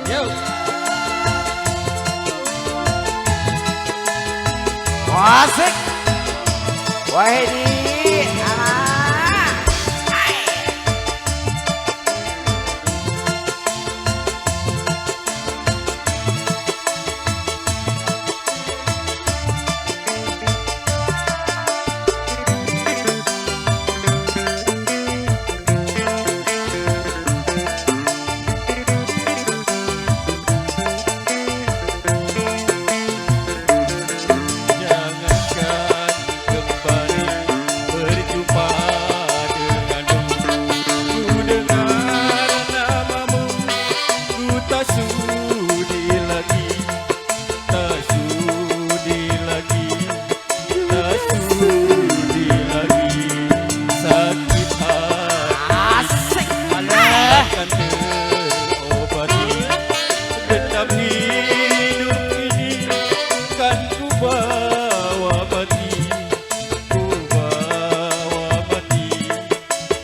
Yo. Asik. Wahidi. Ah. Jangankan kembali berjumpa denganmu. Ku dengar namamu, ku tak sudi lagi, tak sudi lagi, tak sudi lagi. Sakit hati Asik. Alah. akan terobati. Dendam hidup ini kan ku bawa mati, ku bawa mati,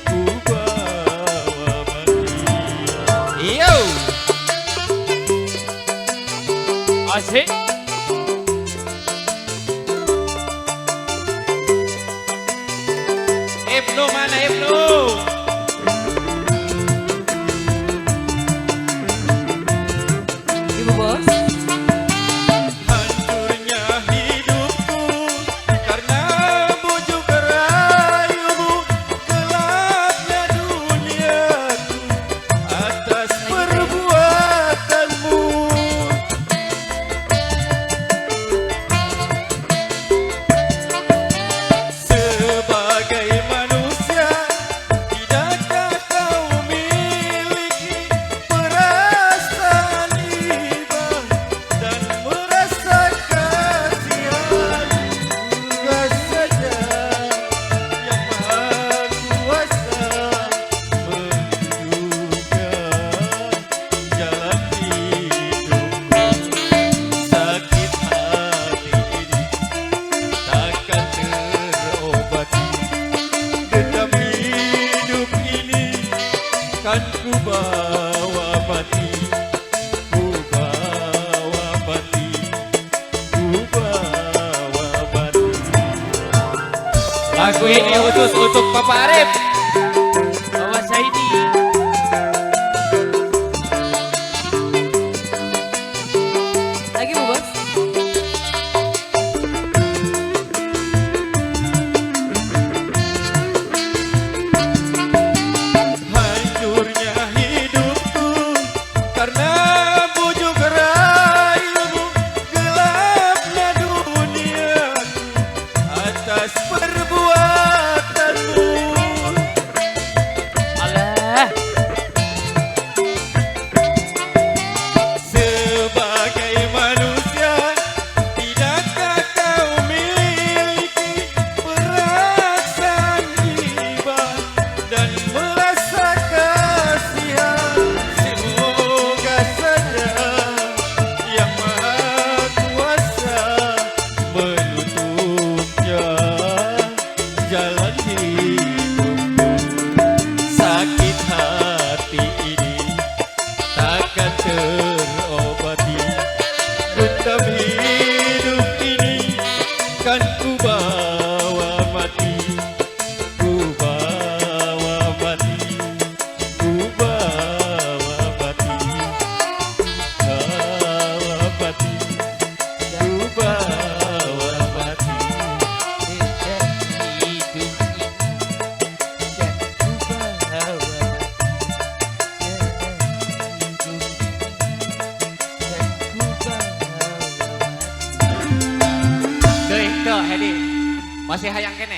ku bawa mati. Yo. Asik. Ibnu mana Ibnu? Ibu bos. Hancurnya hidupku karena bujuk rayumu, gelapnya duniaku atas perbuatanmu. Sebagai manusia, tidakkah kau miliki perasaan iba dan merasa kasihan? Bukan saja yang maha kuasa menunjukkan jalan hidupku. Sakit hati ini takkan terobati. Dendam hidup ini kan ku bawa mati, ku bawa mati, ku bawa mati. Lagu ini khusus untuk Papa Arif. Bawa Saidi. Lagi Bu Bos. Hancurnya hidupku karena bujuk rayumu, gelapnya duniaku atas perbuatanmu. Alah. Sebagai manusia, tidakkah kau miliki perasaan iba dan merasa kasihan? Semoga saja yang maha kuasa menutupnya jalan hidupku. Sakit hati ini takkan terobati. Dendam hidup ini kan ku bawa mati, ku bawa mati, ku bawa mati, bawa mati, ku bawa mati. Deh, Hedi. Masih hayang kene.